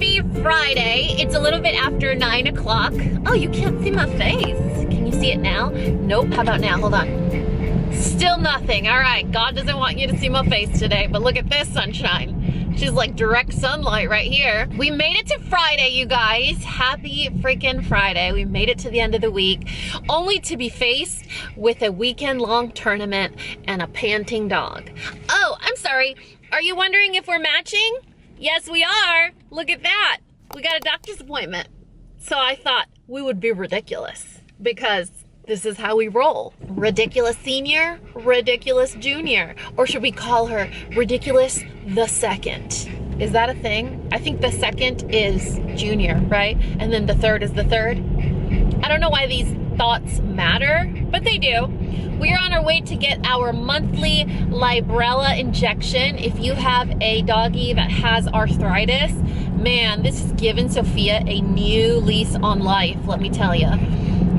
Happy Friday. It's a little bit after 9 o'clock. Oh, you can't see my face. Can you see it now? Nope. How about now? Hold on. Still nothing. All right. God doesn't want you to see my face today, but look at this sunshine. She's like direct sunlight right here. We made it to Friday, you guys. Happy freaking Friday. We made it to the end of the week, only to be faced with a weekend-long tournament and a panting dog. Oh, I'm sorry. Are you wondering if we're matching? Yes, we are. Look at that. We got a doctor's appointment. So I thought we would be ridiculous because this is how we roll. Ridiculous senior, ridiculous junior. Or should we call her ridiculous the second? Is that a thing? I think the second is junior, right? And then the third is the third. I don't know why these thoughts matter, but they do. We are on our way to get our monthly Librela injection. If you have a doggy that has arthritis, man, this has given Sophia a new lease on life, let me tell you.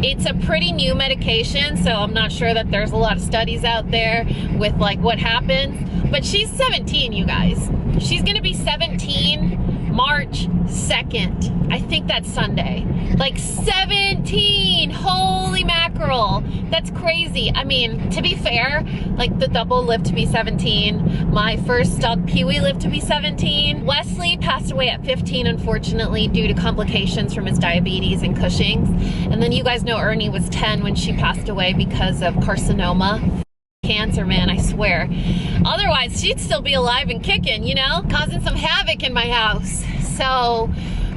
It's a pretty new medication, so I'm not sure that there's a lot of studies out there with like what happens, but she's 17, you guys. She's gonna be 17 March 2nd. I think that's Sunday. Like 17, holy mackerel. That's crazy. I mean, to be fair, like the double lived to be 17. My first dog, Pee-wee, lived to be 17. Wesley passed away at 15, unfortunately, due to complications from his diabetes and Cushing's. And then you guys know Ernie was 10 when she passed away because of carcinoma. Cancer, man, I swear. Otherwise, she'd still be alive and kicking, you know, causing some havoc in my house. So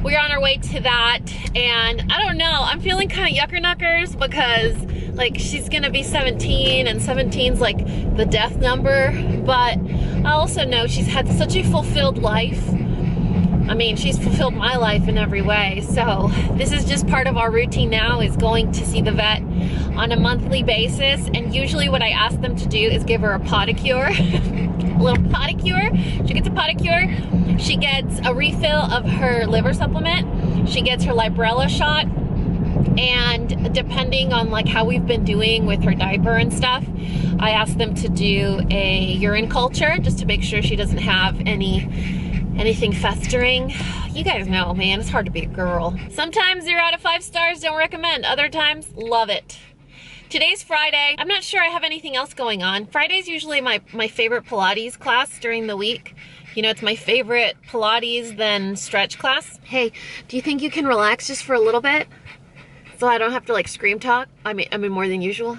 we're on our way to that, and I don't know, I'm feeling kind of yucker-knuckers because like she's gonna be 17 and 17's like the death number, but I also know she's had such a fulfilled life. I mean, she's fulfilled my life in every way. So this is just part of our routine now, is going to see the vet on a monthly basis. And usually what I ask them to do is give her a potticure, a little potticure. She gets a potticure. She gets a refill of her liver supplement. She gets her Librela shot. And depending on like how we've been doing with her diaper and stuff, I ask them to do a urine culture just to make sure she doesn't have anything festering. You guys know, man, it's hard to be a girl. Sometimes 0 out of 5 stars, don't recommend. Other times, love it. Today's Friday. I'm not sure I have anything else going on. Friday's usually my favorite Pilates class during the week. You know, it's my favorite Pilates then stretch class. Hey, do you think you can relax just for a little bit? So I don't have to like scream talk? I mean more than usual.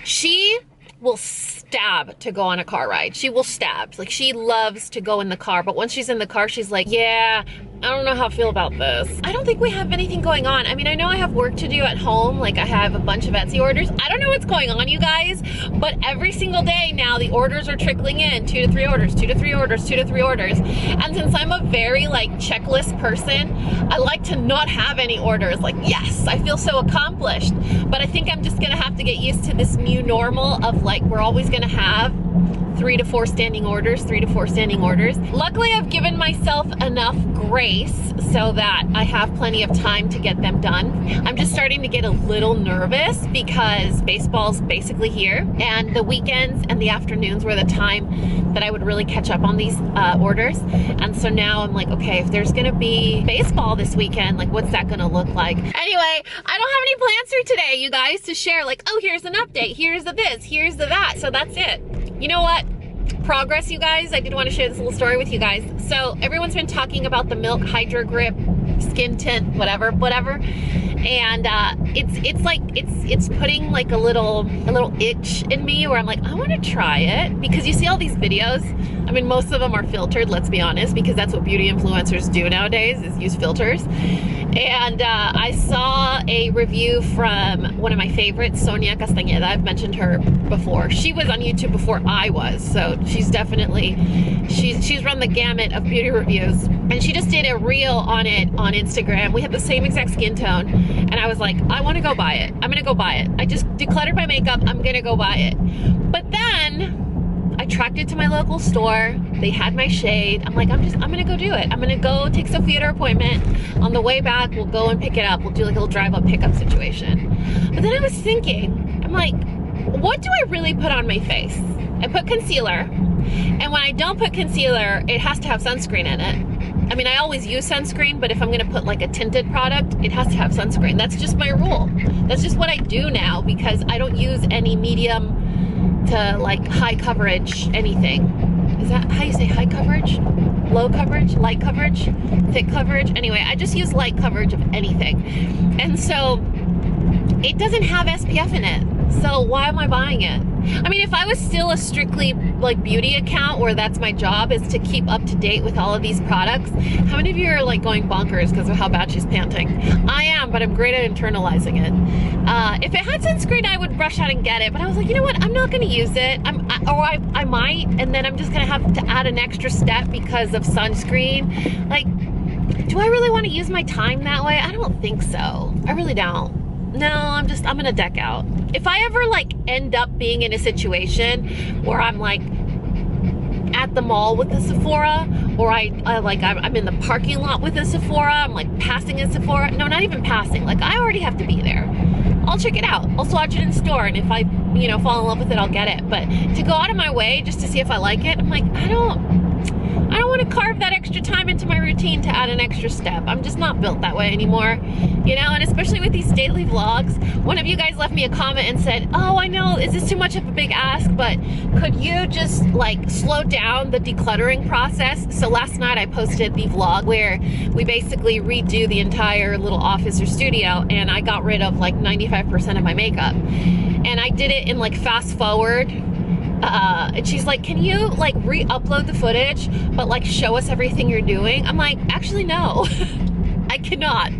She will stab to go on a car ride. She will stab. Like, she loves to go in the car, but once she's in the car, she's like, yeah, I don't know how I feel about this. I don't think we have anything going on. I mean, I know I have work to do at home. Like, I have a bunch of Etsy orders. I don't know what's going on, you guys, but every single day now, the orders are trickling in. 2 to 3 orders, 2 to 3 orders, 2 to 3 orders. And since I'm a very, like, checklist person, I like to not have any orders. Like, yes, I feel so accomplished. But I think I'm just gonna have to get used to this new normal of, like, we're always gonna have 3 to 4 standing orders, 3 to 4 standing orders. Luckily, I've given myself enough grace so that I have plenty of time to get them done. I'm just starting to get a little nervous because baseball's basically here, and the weekends and the afternoons were the time that I would really catch up on these orders. And so now I'm like, okay, if there's gonna be baseball this weekend, like what's that gonna look like? Anyway, I don't have any plans for today, you guys, to share like, oh, here's an update, here's the this, here's the that. So that's it. You know what? Progress, you guys. I did want to share this little story with you guys. So everyone's been talking about the Milk Hydro Grip skin tint, whatever, and it's putting like a little itch in me where I'm like, I want to try it, because you see all these videos. I mean, most of them are filtered, let's be honest, because that's what beauty influencers do nowadays, is use filters. And I saw a review from one of my favorites, Sonia Castañeda. I've mentioned her before. She was on YouTube before I was, so she's definitely, she's run the gamut of beauty reviews. And she just did a reel on it on Instagram. We have the same exact skin tone. And I was like, I want to go buy it. I'm going to go buy it. I just decluttered my makeup. I'm going to go buy it. But then I tracked it to my local store. They had my shade. I'm like, I'm going to go do it. I'm going to go take Sophia to her appointment. On the way back, we'll go and pick it up. We'll do like a little drive-up pickup situation. But then I was thinking, I'm like, what do I really put on my face? I put concealer. And when I don't put concealer, it has to have sunscreen in it. I mean, I always use sunscreen, but if I'm gonna put like a tinted product, it has to have sunscreen. That's just my rule. That's just what I do now because I don't use any medium to like high coverage anything. Is that how you say high coverage? Low coverage? Light coverage? Thick coverage? Anyway, I just use light coverage of anything. And so it doesn't have SPF in it. So why am I buying it? I mean, if I was still a strictly like beauty account where that's my job is to keep up to date with all of these products, how many of you are like going bonkers because of how bad she's panting? I am, but I'm great at internalizing it. If it had sunscreen, I would rush out and get it. But I was like, you know what? I'm not going to use it. I might, and then I'm just going to have to add an extra step because of sunscreen. Like, do I really want to use my time that way? I don't think so. I really don't. No, I'm gonna deck out. If I ever like end up being in a situation where I'm like at the mall with a Sephora, or I'm in the parking lot with a Sephora, I'm like passing a Sephora. No, not even passing. Like I already have to be there. I'll check it out. I'll swatch it in store, and if I, you know, fall in love with it, I'll get it. But to go out of my way just to see if I like it, I'm like, I don't want to carve that extra time into my routine to add an extra step. I'm just not built that way anymore, you know. And especially with these daily vlogs, one of you guys left me a comment and said, oh, I know, is this too much of a big ask, but could you just like slow down the decluttering process? So last night I posted the vlog where we basically redo the entire little office or studio, and I got rid of like 95% of my makeup, and I did it in like fast forward. And she's like, can you like re-upload the footage but like show us everything you're doing? I'm like, actually no. I cannot,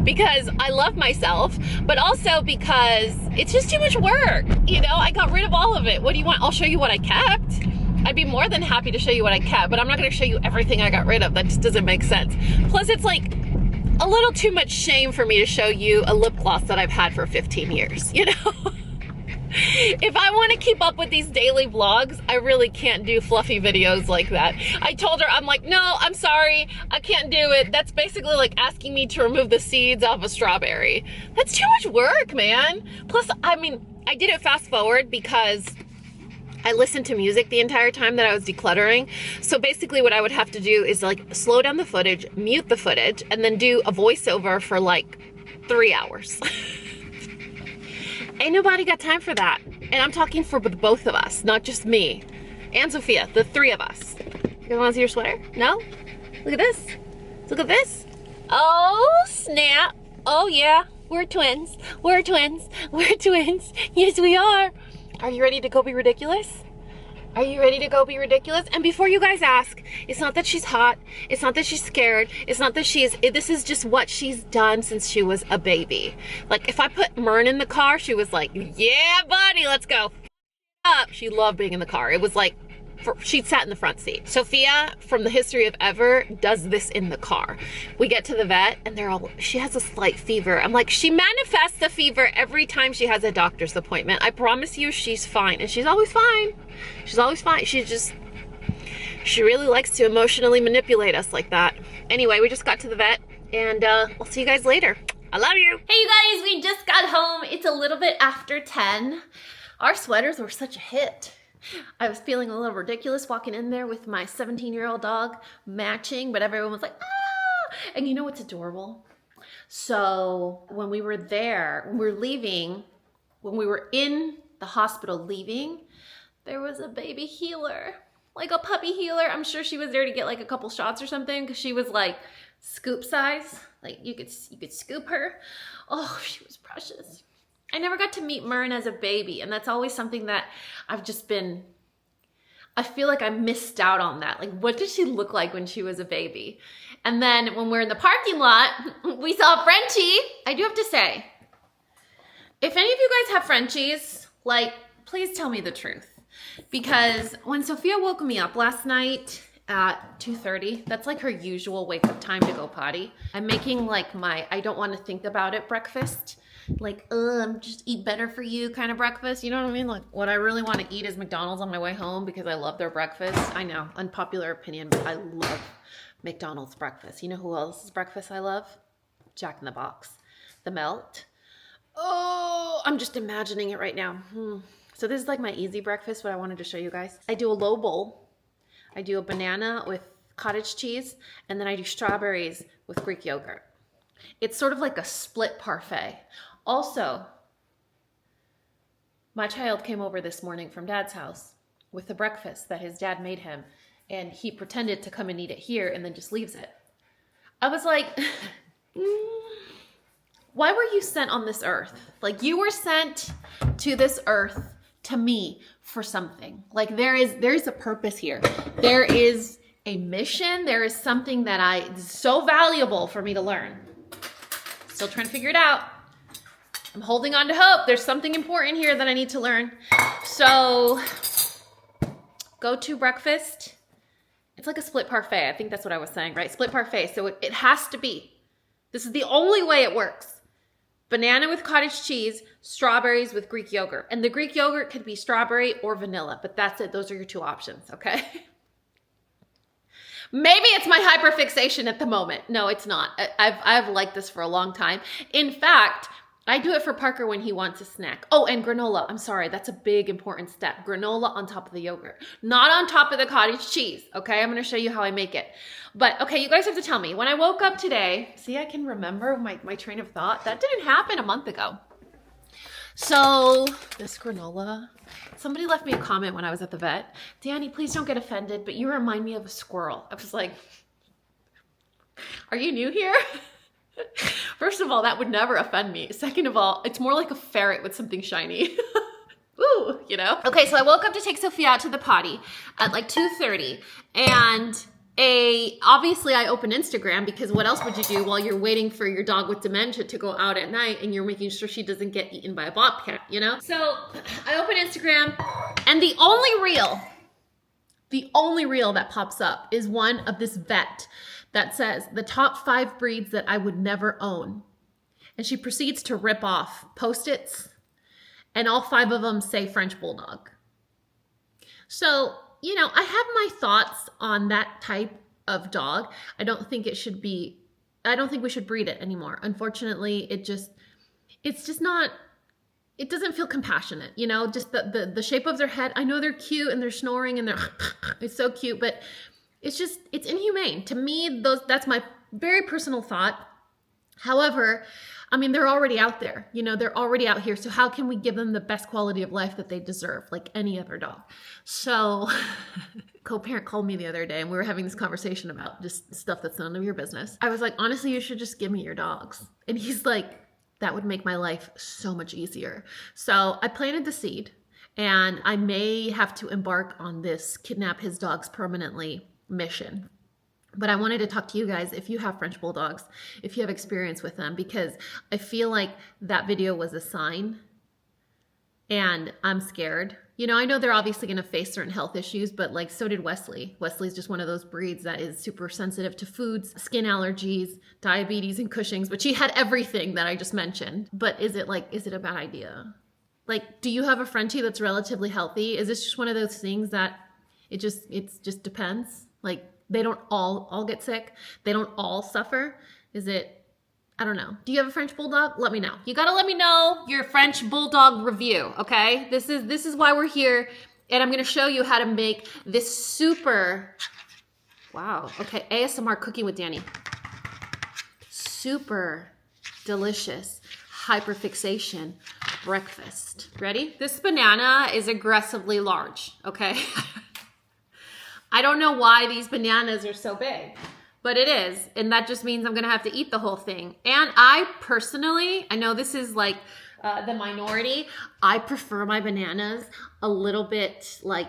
because I love myself, but also because it's just too much work, you know. I got rid of all of it. What do you want? I'll show you what I kept. I'd be more than happy to show you what I kept, but I'm not going to show you everything I got rid of. That just doesn't make sense. Plus it's like a little too much shame for me to show you a lip gloss that I've had for 15 years, you know. If I want to keep up with these daily vlogs, I really can't do fluffy videos like that. I told her, I'm like, no, I'm sorry, I can't do it. That's basically like asking me to remove the seeds off a strawberry. That's too much work, man. Plus, I mean, I did it fast forward because I listened to music the entire time that I was decluttering. So basically what I would have to do is like slow down the footage, mute the footage, and then do a voiceover for like 3 hours. Ain't nobody got time for that. And I'm talking for both of us, not just me and Sophia, the three of us. You guys wanna see your sweater? No? Look at this. Look at this. Oh, snap. Oh yeah, we're twins. We're twins. We're twins. Yes, we are. Are you ready to go be ridiculous? Are you ready to go be ridiculous? And before you guys ask, it's not that she's hot. It's not that she's scared. It's not that this is just what she's done since she was a baby. Like if I put Mern in the car, she was like, yeah, buddy, let's go. Up. She loved being in the car. It was like, she sat in the front seat. Sophia, from the history of ever, does this in the car. We get to the vet and they're all, she has a slight fever. I'm like, she manifests the fever every time she has a doctor's appointment. I promise you she's fine. And she's always fine. She's always fine. She really likes to emotionally manipulate us like that. Anyway, we just got to the vet and I'll see you guys later. I love you. Hey you guys, we just got home. It's a little bit after 10. Our sweaters were such a hit. I was feeling a little ridiculous walking in there with my 17-year-old dog matching, but everyone was like, ah! And you know what's adorable? So when we were there, when we were leaving, when we were in the hospital leaving, there was a baby healer, like a puppy healer. I'm sure she was there to get like a couple shots or something because she was like scoop size. Like you could scoop her. Oh, she was precious. I never got to meet Mern as a baby, and that's always something that I feel like I missed out on that. Like, what did she look like when she was a baby? And then when we're in the parking lot, we saw Frenchie. I do have to say, if any of you guys have Frenchies, like, please tell me the truth. Because when Sophia woke me up last night at 2:30, that's like her usual wake up time to go potty. I'm making like my I don't want to think about it breakfast. Like, just eat better for you kind of breakfast. You know what I mean? Like, what I really want to eat is McDonald's on my way home because I love their breakfast. I know, unpopular opinion, but I love McDonald's breakfast. You know who else's breakfast I love? Jack in the Box. The melt. Oh, I'm just imagining it right now. So this is like my easy breakfast, what I wanted to show you guys. I do a low bowl I do a banana with cottage cheese, and then I do strawberries with Greek yogurt. It's sort of like a split parfait. Also, my child came over this morning from Dad's house with the breakfast that his dad made him, and he pretended to come and eat it here and then just leaves it. I was like, why were you sent on this earth? Like, you were sent to this earth to me for something. Like, there is a purpose here. There is a mission. There is something that is so valuable for me to learn. Still trying to figure it out. I'm holding on to hope. There's something important here that I need to learn. So go to breakfast. It's like a split parfait. I think that's what I was saying, right? Split parfait. So it has to be. This is the only way it works. Banana with cottage cheese, strawberries with Greek yogurt. And the Greek yogurt could be strawberry or vanilla, but that's it. Those are your two options, okay? Maybe it's my hyperfixation at the moment. No, it's not. I've liked this for a long time. In fact, I do it for Parker when he wants a snack. Oh, and granola. I'm sorry. That's a big, important step. Granola on top of the yogurt. Not on top of the cottage cheese, okay? I'm going to show you how I make it. But, okay, you guys have to tell me. When I woke up today, see, I can remember my train of thought. That didn't happen a month ago. So, this granola. Somebody left me a comment when I was at the vet. Dani, please don't get offended, but you remind me of a squirrel. I was like, are you new here? First of all, that would never offend me. Second of all, it's more like a ferret with something shiny. Ooh, you know? Okay, so I woke up to take Sophia out to the potty at like 2:30, and obviously I open Instagram because what else would you do while you're waiting for your dog with dementia to go out at night and you're making sure she doesn't get eaten by a bobcat, you know? So I open Instagram, and the only reel that pops up is one of this vet that says the top 5 breeds that I would never own. And she proceeds to rip off Post-its, and all 5 of them say French Bulldog. So, you know, I have my thoughts on that type of dog. I don't think we should breed it anymore. Unfortunately, it doesn't feel compassionate, you know, just the shape of their head. I know they're cute and they're snoring and it's so cute, but it's inhumane. To me, that's my very personal thought. However, I mean, they're already out there, you know, they're already out here. So how can we give them the best quality of life that they deserve, like any other dog? So co-parent called me the other day and we were having this conversation about just stuff that's none of your business. I was like, honestly, you should just give me your dogs. And he's like, that would make my life so much easier. So I planted the seed, and I may have to embark on this kidnap his dogs permanently mission. But I wanted to talk to you guys if you have French Bulldogs, if you have experience with them, because I feel like that video was a sign and I'm scared. You know, I know they're obviously going to face certain health issues, but like so did Wesley. Wesley's just one of those breeds that is super sensitive to foods, skin allergies, diabetes, and Cushing's, but she had everything that I just mentioned. But is it a bad idea? Like, do you have a Frenchie that's relatively healthy? Is this just one of those things that it just depends? Like, they don't all get sick. They don't all suffer. I don't know. Do you have a French Bulldog? Let me know. You gotta let me know your French Bulldog review, okay? This is why we're here, and I'm gonna show you how to make this super, wow, okay, ASMR cooking with Dani. Super delicious hyperfixation breakfast. Ready? This banana is aggressively large, okay? I don't know why these bananas are so big, but it is. And that just means I'm going to have to eat the whole thing. And I personally, I know this is like the minority, I prefer my bananas a little bit like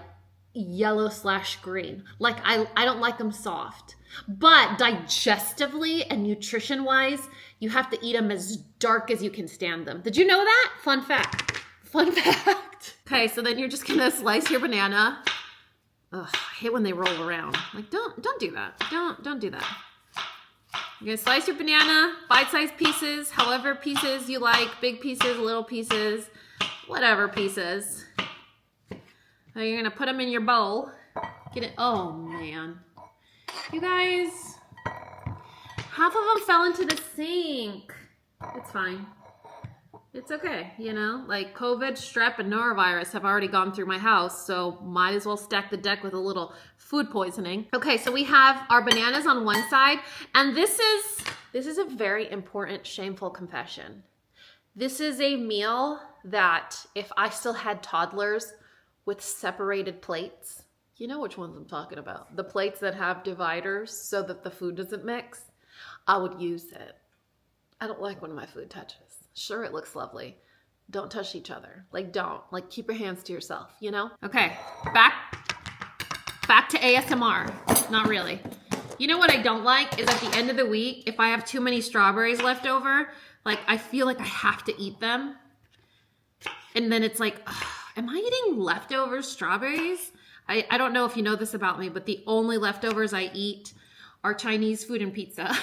yellow/green. Like I don't like them soft. But digestively and nutrition-wise, you have to eat them as dark as you can stand them. Did you know that? Fun fact. Fun fact. Okay, so then you're just going to slice your banana. Ugh, I hate when they roll around. Like, don't do that. Don't do that. You're gonna slice your banana, bite-sized pieces, however pieces you like, big pieces, little pieces, whatever pieces. Now you're gonna put them in your bowl. Get it. Oh man, you guys, half of them fell into the sink. It's fine. It's okay, you know, like COVID, strep, and norovirus have already gone through my house, so might as well stack the deck with a little food poisoning. Okay, so we have our bananas on one side, and this is a very important, shameful confession. This is a meal that if I still had toddlers with separated plates, you know which ones I'm talking about, the plates that have dividers so that the food doesn't mix, I would use it. I don't like when my food touches. Sure, it looks lovely. Don't touch each other. Like, don't. Like, keep your hands to yourself, you know? Okay, back to ASMR. Not really. You know what I don't like is at the end of the week, if I have too many strawberries left over, like, I feel like I have to eat them. And then it's like, ugh, am I eating leftover strawberries? I don't know if you know this about me, but the only leftovers I eat are Chinese food and pizza.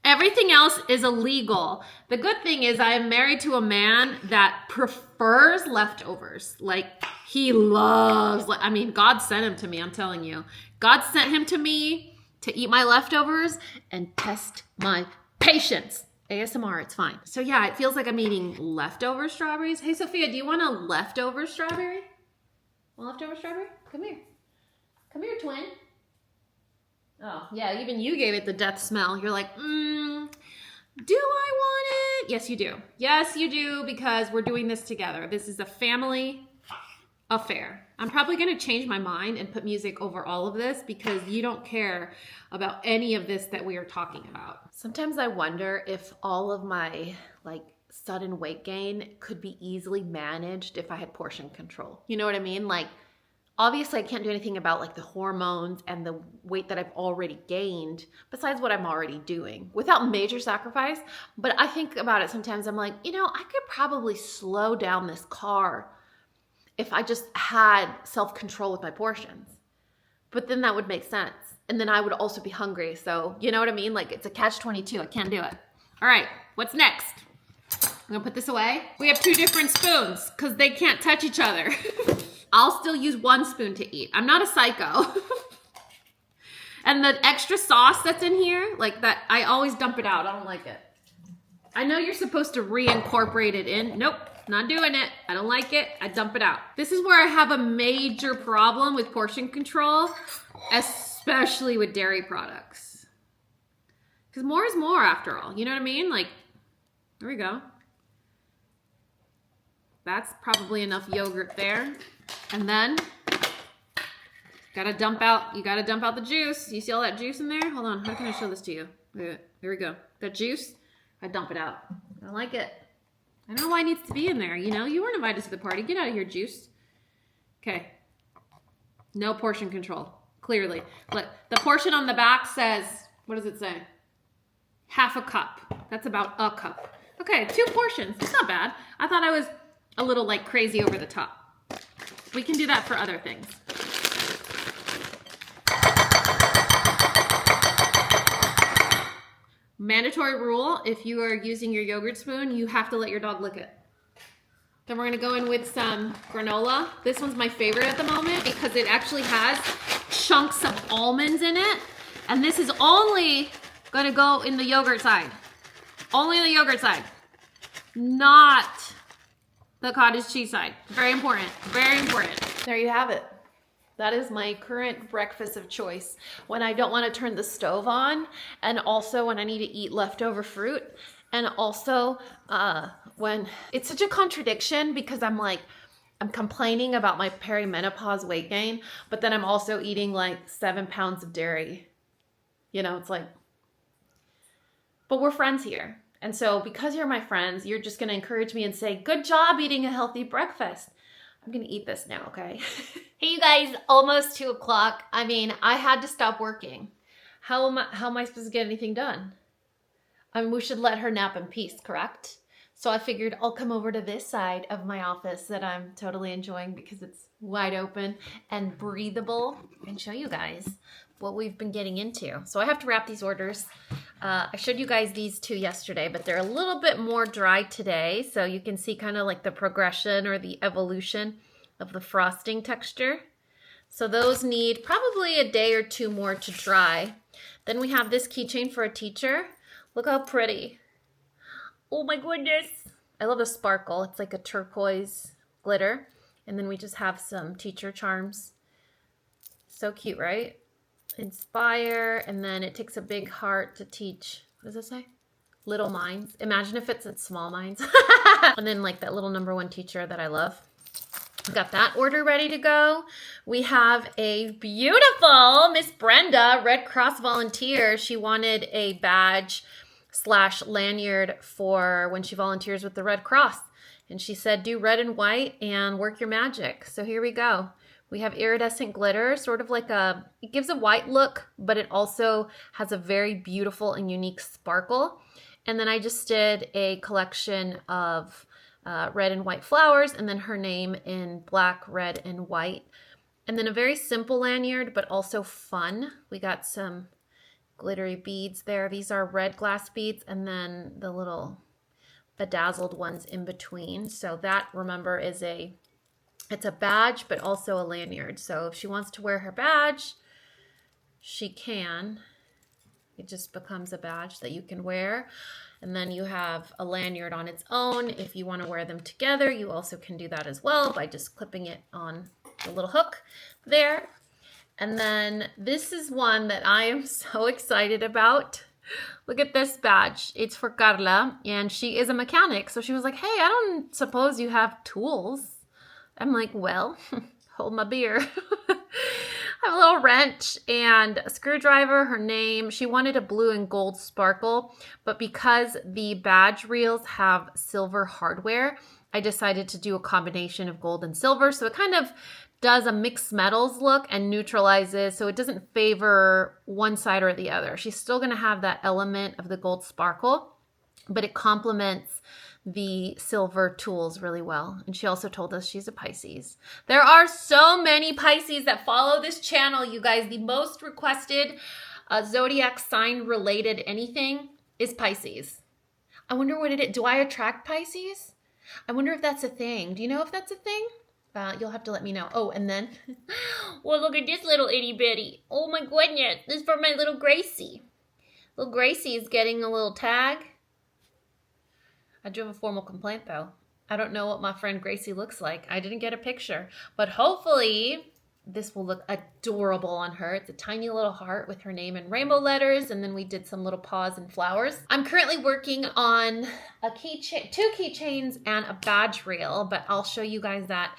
Everything else is illegal. The good thing is I am married to a man that prefers leftovers. Like, he loves, I mean, God sent him to me, I'm telling you. God sent him to me to eat my leftovers and test my patience. ASMR, it's fine. So yeah, it feels like I'm eating leftover strawberries. Hey, Sophia, do you want a leftover strawberry? A leftover strawberry? Come here. Come here, twin. Oh, yeah, even you gave it the death smell. You're like, do I want it? Yes, you do. Yes, you do, because we're doing this together. This is a family affair. I'm probably going to change my mind and put music over all of this because you don't care about any of this that we are talking about. Sometimes I wonder if all of my, like, sudden weight gain could be easily managed if I had portion control. You know what I mean? Like, obviously, I can't do anything about like the hormones and the weight that I've already gained besides what I'm already doing without major sacrifice. But I think about it sometimes. I'm like, you know, I could probably slow down this car if I just had self-control with my portions. But then that would make sense. And then I would also be hungry. So you know what I mean? Like, it's a catch-22. I can't do it. All right, what's next? I'm gonna put this away. We have 2 different spoons because they can't touch each other. I'll still use 1 spoon to eat. I'm not a psycho. And the extra sauce that's in here, like that, I always dump it out. I don't like it. I know you're supposed to reincorporate it in. Nope, not doing it. I don't like it. I dump it out. This is where I have a major problem with portion control, especially with dairy products. Because more is more after all. You know what I mean? Like, there we go. That's probably enough yogurt there. And then you gotta dump out the juice. You see all that juice in there? Hold on, how can I show this to you? Here we go. That juice, I dump it out. I don't like it. I don't know why it needs to be in there. You know, you weren't invited to the party. Get out of here, juice. Okay. No portion control, clearly. Look, the portion on the back says, what does it say? Half a cup. That's about a cup. Okay, 2 portions. It's not bad. I thought I was a little like crazy over the top. We can do that for other things. Mandatory rule, if you are using your yogurt spoon, you have to let your dog lick it. Then we're gonna go in with some granola. This one's my favorite at the moment because it actually has chunks of almonds in it. And this is only gonna go in the yogurt side. Only in the yogurt side. Not the cottage cheese side. Very important. Very important. There you have it. That is my current breakfast of choice when I don't want to turn the stove on, and also when I need to eat leftover fruit, and also when it's such a contradiction because I'm complaining about my perimenopause weight gain, but then I'm also eating like 7 pounds of dairy. You know, it's like, but we're friends here. And so because you're my friends, you're just going to encourage me and say, good job eating a healthy breakfast. I'm going to eat this now, okay? Hey, you guys, almost 2 o'clock. I mean, I had to stop working. How am I supposed to get anything done? I mean, we should let her nap in peace, correct? So I figured I'll come over to this side of my office that I'm totally enjoying because it's wide open and breathable, and show you guys what we've been getting into. So I have to wrap these orders. I showed you guys these 2 yesterday, but they're a little bit more dry today. So you can see kind of like the progression or the evolution of the frosting texture. So those need probably a day or 2 more to dry. Then we have this keychain for a teacher. Look how pretty. Oh my goodness. I love the sparkle. It's like a turquoise glitter. And then we just have some teacher charms. So cute, right? Inspire, and then it takes a big heart to teach. What does it say? Little minds. Imagine if it's small minds. And then like that little #1 teacher that I love. Got that order ready to go. We have a beautiful Miss Brenda, Red Cross volunteer. She wanted a badge / lanyard for when she volunteers with the Red Cross. And she said, do red and white and work your magic. So here we go. We have iridescent glitter, sort of like it gives a white look, but it also has a very beautiful and unique sparkle. And then I just did a collection of red and white flowers, and then her name in black, red, and white. And then a very simple lanyard, but also fun. We got some glittery beads there. These are red glass beads, and then the little bedazzled ones in between. So that, remember, it's a badge, but also a lanyard. So if she wants to wear her badge, she can. It just becomes a badge that you can wear. And then you have a lanyard on its own. If you want to wear them together, you also can do that as well by just clipping it on the little hook there. And then this is one that I am so excited about. Look at this badge. It's for Carla, and she is a mechanic. So she was like, hey, I don't suppose you have tools. I'm like, well, hold my beer. I have a little wrench and a screwdriver, her name. She wanted a blue and gold sparkle, but because the badge reels have silver hardware, I decided to do a combination of gold and silver. So it kind of does a mixed metals look and neutralizes, so it doesn't favor one side or the other. She's still going to have that element of the gold sparkle, but it complements the silver tools really well. And she also told us she's a Pisces. There are so many Pisces that follow this channel, you guys. The most requested zodiac sign related anything is Pisces. I wonder what it is. Do I attract Pisces? I wonder if that's a thing. Do you know if that's a thing? You'll have to let me know. Oh, and then, well, look at this little itty bitty. Oh my goodness, this is for my little Gracie. Little Gracie is getting a little tag. I do have a formal complaint though. I don't know what my friend Gracie looks like. I didn't get a picture, but hopefully this will look adorable on her. It's a tiny little heart with her name in rainbow letters, and then we did some little paws and flowers. I'm currently working on a keychain, 2 keychains and a badge reel, but I'll show you guys that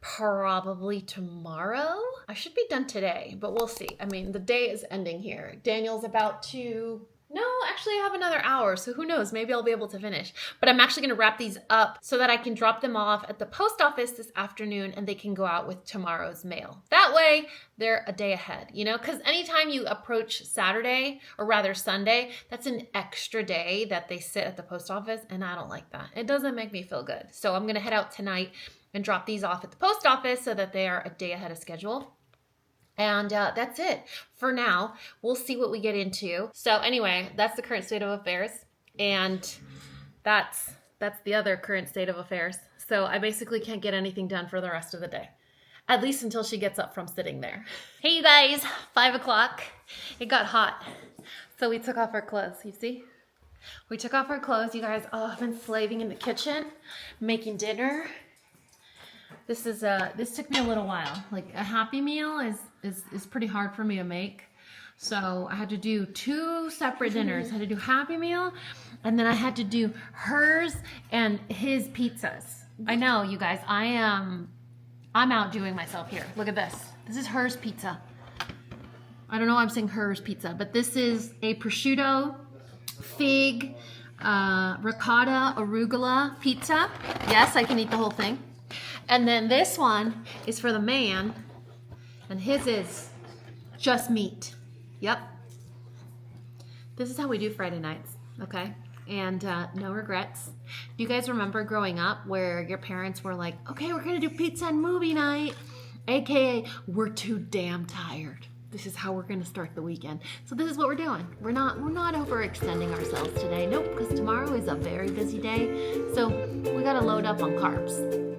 probably tomorrow. I should be done today, but we'll see. I mean, the day is ending here. Daniel's about to... No, actually I have another hour, so who knows? Maybe I'll be able to finish. But I'm actually going to wrap these up so that I can drop them off at the post office this afternoon and they can go out with tomorrow's mail. That way, they're a day ahead, you know? Because anytime you approach Saturday, or rather Sunday, that's an extra day that they sit at the post office, and I don't like that. It doesn't make me feel good. So I'm going to head out tonight and drop these off at the post office so that they are a day ahead of schedule. And that's it for now. We'll see what we get into. So anyway, that's the current state of affairs. And that's the other current state of affairs. So I basically can't get anything done for the rest of the day. At least until she gets up from sitting there. Hey you guys, 5 o'clock. It got hot. So we took off our clothes, you see? We took off our clothes, you guys. Oh, I've been slaving in the kitchen, making dinner. This took me a little while. Like a Happy Meal is pretty hard for me to make. So I had to do 2 separate dinners. I had to do Happy Meal, and then I had to do hers and his pizzas. I know, you guys, I'm outdoing myself here. Look at this. This is hers pizza. I don't know why I'm saying hers pizza, but this is a prosciutto, fig, ricotta, arugula pizza. Yes, I can eat the whole thing. And then this one is for the man, and his is just meat. Yep. This is how we do Friday nights, okay? And no regrets. Do you guys remember growing up where your parents were like, okay, we're gonna do pizza and movie night, AKA, we're too damn tired. This is how we're gonna start the weekend. So this is what we're doing. We're not overextending ourselves today. Nope, because tomorrow is a very busy day. So we gotta load up on carbs.